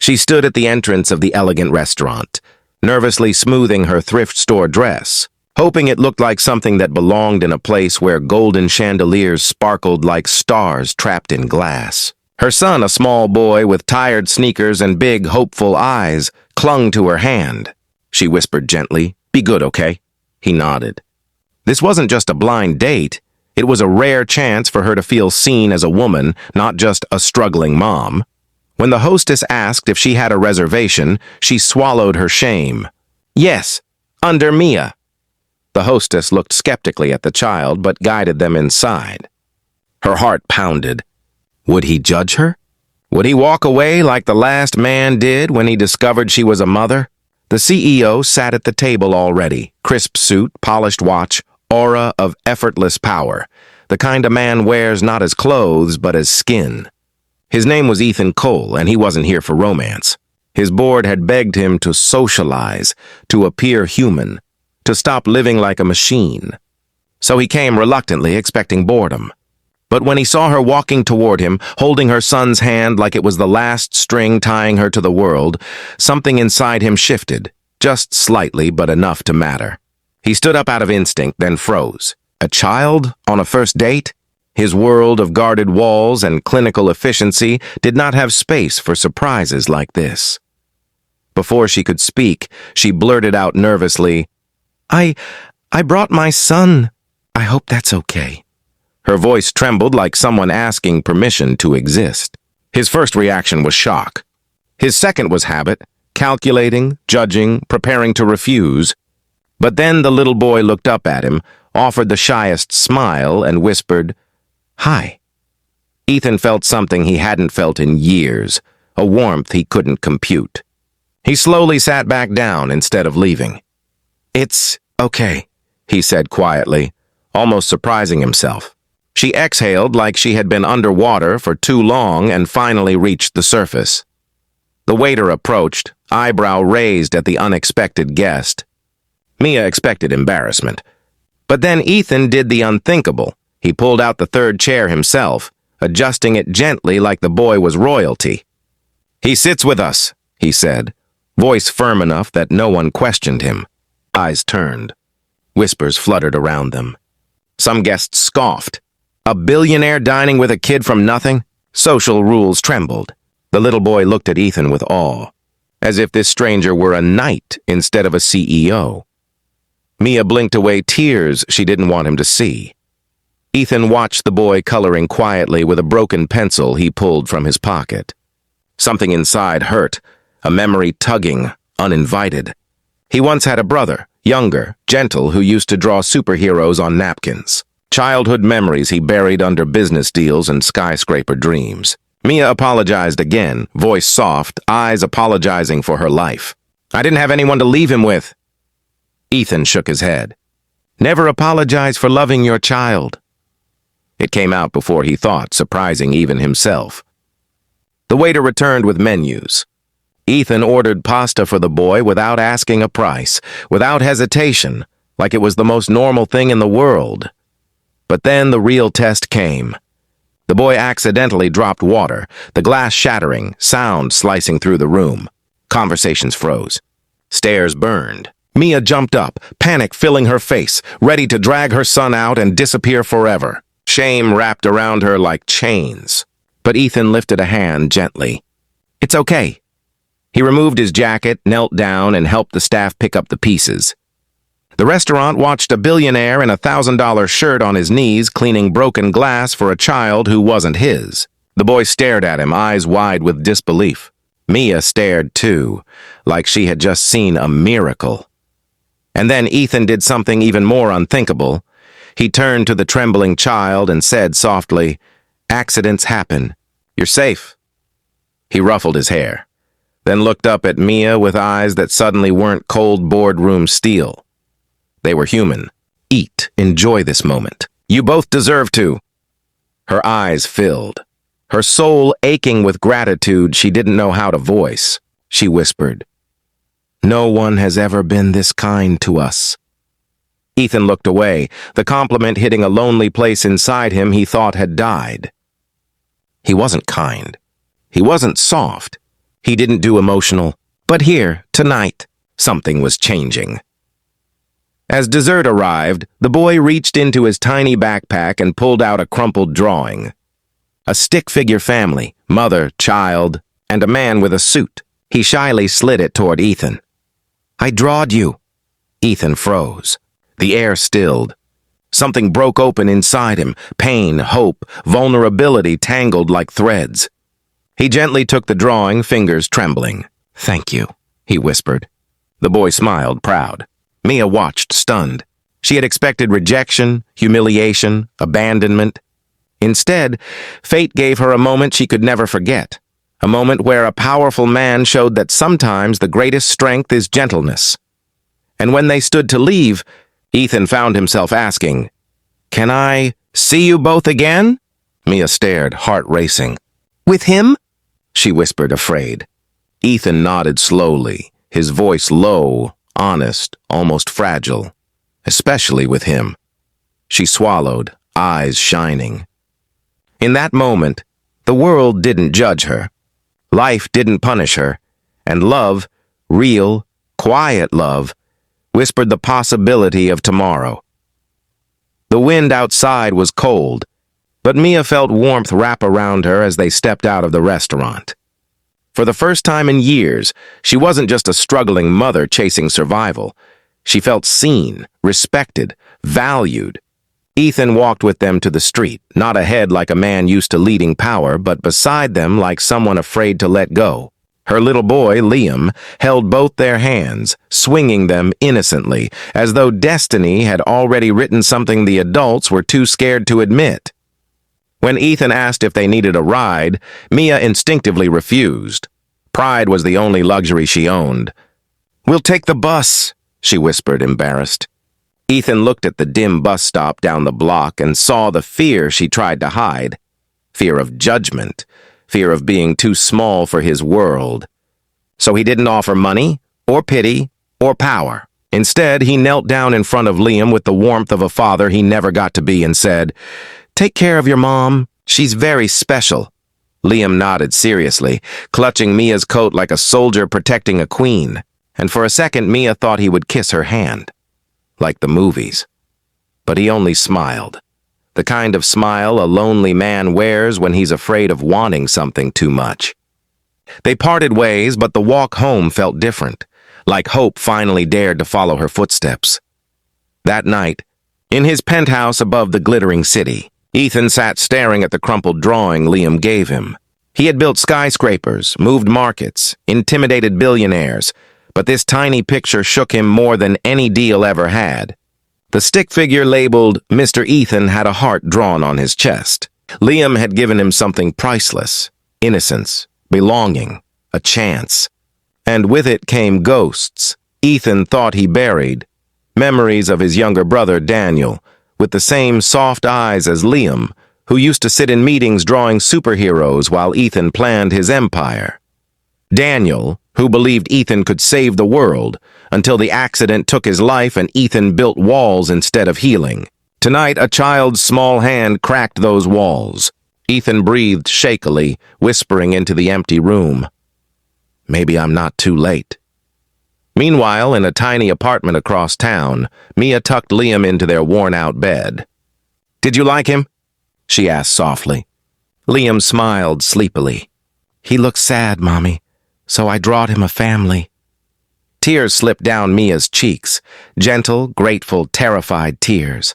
She stood at the entrance of the elegant restaurant, nervously smoothing her thrift store dress, hoping it looked like something that belonged in a place where golden chandeliers sparkled like stars trapped in glass. Her son, a small boy with tired sneakers and big, hopeful eyes, clung to her hand. She whispered gently, "Be good, okay?" He nodded. This wasn't just a blind date. It was a rare chance for her to feel seen as a woman, not just a struggling mom. When the hostess asked if she had a reservation, she swallowed her shame. "Yes, under Mia." The hostess looked skeptically at the child, but guided them inside. Her heart pounded. Would he judge her? Would he walk away like the last man did when he discovered she was a mother? The CEO sat at the table already, crisp suit, polished watch, aura of effortless power, the kind a man wears not as clothes but as skin. His name was Ethan Cole, and he wasn't here for romance. His board had begged him to socialize, to appear human, to stop living like a machine. So he came reluctantly, expecting boredom. But when he saw her walking toward him, holding her son's hand like it was the last string tying her to the world, something inside him shifted, just slightly but enough to matter. He stood up out of instinct, then froze. A child on a first date? His world of guarded walls and clinical efficiency did not have space for surprises like this. Before she could speak, she blurted out nervously, I brought my son. I hope that's okay." Her voice trembled like someone asking permission to exist. His first reaction was shock. His second was habit, calculating, judging, preparing to refuse. But then the little boy looked up at him, offered the shyest smile, and whispered, "Hi." Ethan felt something he hadn't felt in years, a warmth he couldn't compute. He slowly sat back down instead of leaving. "It's okay," he said quietly, almost surprising himself. She exhaled like she had been underwater for too long and finally reached the surface. The waiter approached, eyebrow raised at the unexpected guest. Mia expected embarrassment. But then Ethan did the unthinkable. He pulled out the third chair himself, adjusting it gently like the boy was royalty. "He sits with us," he said, voice firm enough that no one questioned him. Eyes turned. Whispers fluttered around them. Some guests scoffed. A billionaire dining with a kid from nothing? Social rules trembled. The little boy looked at Ethan with awe, as if this stranger were a knight instead of a CEO. Mia blinked away tears she didn't want him to see. Ethan watched the boy coloring quietly with a broken pencil he pulled from his pocket. Something inside hurt, a memory tugging, uninvited. He once had a brother, younger, gentle, who used to draw superheroes on napkins. Childhood memories he buried under business deals and skyscraper dreams. Mia apologized again, voice soft, eyes apologizing for her life. "I didn't have anyone to leave him with." Ethan shook his head. "Never apologize for loving your child." It came out before he thought, surprising even himself. The waiter returned with menus. Ethan ordered pasta for the boy without asking a price, without hesitation, like it was the most normal thing in the world. But then the real test came. The boy accidentally dropped water, the glass shattering, sound slicing through the room. Conversations froze. Stares burned. Mia jumped up, panic filling her face, ready to drag her son out and disappear forever. Shame wrapped around her like chains. But Ethan lifted a hand gently. "It's okay." He removed his jacket, knelt down, and helped the staff pick up the pieces. The restaurant watched a billionaire in a $1,000 shirt on his knees cleaning broken glass for a child who wasn't his. The boy stared at him, eyes wide with disbelief. Mia stared too, like she had just seen a miracle. And then Ethan did something even more unthinkable. He turned to the trembling child and said softly, "Accidents happen. You're safe." He ruffled his hair, then looked up at Mia with eyes that suddenly weren't cold boardroom steel. They were human. "Eat. Enjoy this moment. You both deserve to." Her eyes filled. Her soul aching with gratitude she didn't know how to voice. She whispered, "No one has ever been this kind to us." Ethan looked away, the compliment hitting a lonely place inside him he thought had died. He wasn't kind. He wasn't soft. He didn't do emotional. But here, tonight, something was changing. As dessert arrived, the boy reached into his tiny backpack and pulled out a crumpled drawing. A stick-figure family, mother, child, and a man with a suit. He shyly slid it toward Ethan. "I drawed you." Ethan froze. The air stilled. Something broke open inside him, pain, hope, vulnerability tangled like threads. He gently took the drawing, fingers trembling. "Thank you," he whispered. The boy smiled, proud. Mia watched, stunned. She had expected rejection, humiliation, abandonment. Instead, fate gave her a moment she could never forget. A moment where a powerful man showed that sometimes the greatest strength is gentleness. And when they stood to leave, Ethan found himself asking, "Can I see you both again?" Mia stared, heart racing. "With him?" she whispered, afraid. Ethan nodded slowly, his voice low, honest, almost fragile. "Especially with him." She swallowed, eyes shining. In that moment, the world didn't judge her. Life didn't punish her. And love, real, quiet love, whispered the possibility of tomorrow. The wind outside was cold, but Mia felt warmth wrap around her as they stepped out of the restaurant. For the first time in years, she wasn't just a struggling mother chasing survival. She felt seen, respected, valued. Ethan walked with them to the street, not ahead like a man used to leading power, but beside them like someone afraid to let go. Her little boy, Liam, held both their hands, swinging them innocently, as though destiny had already written something the adults were too scared to admit. When Ethan asked if they needed a ride, Mia instinctively refused. Pride was the only luxury she owned. "We'll take the bus," she whispered, embarrassed. Ethan looked at the dim bus stop down the block and saw the fear she tried to hide. Fear of judgment, fear of being too small for his world. So he didn't offer money, or pity, or power. Instead, he knelt down in front of Liam with the warmth of a father he never got to be and said, "Take care of your mom. She's very special." Liam nodded seriously, clutching Mia's coat like a soldier protecting a queen. And for a second, Mia thought he would kiss her hand. Like the movies. But he only smiled. The kind of smile a lonely man wears when he's afraid of wanting something too much. They parted ways, but the walk home felt different, like hope finally dared to follow her footsteps. That night, in his penthouse above the glittering city, Ethan sat staring at the crumpled drawing Liam gave him. He had built skyscrapers, moved markets, intimidated billionaires, but this tiny picture shook him more than any deal ever had. The stick figure labeled Mr. Ethan had a heart drawn on his chest. Liam had given him something priceless, innocence, belonging, a chance. And with it came ghosts Ethan thought he buried, memories of his younger brother Daniel, with the same soft eyes as Liam, who used to sit in meetings drawing superheroes while Ethan planned his empire. Daniel, who believed Ethan could save the world, until the accident took his life and Ethan built walls instead of healing. Tonight, a child's small hand cracked those walls. Ethan breathed shakily, whispering into the empty room. "Maybe I'm not too late." Meanwhile, in a tiny apartment across town, Mia tucked Liam into their worn-out bed. "Did you like him?" she asked softly. Liam smiled sleepily. "He looks sad, Mommy, so I drawed him a family." Tears slipped down Mia's cheeks, gentle, grateful, terrified tears.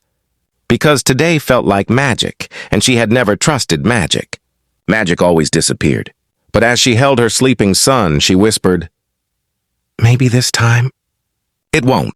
Because today felt like magic, and she had never trusted magic. Magic always disappeared. But as she held her sleeping son, she whispered, "Maybe this time it won't."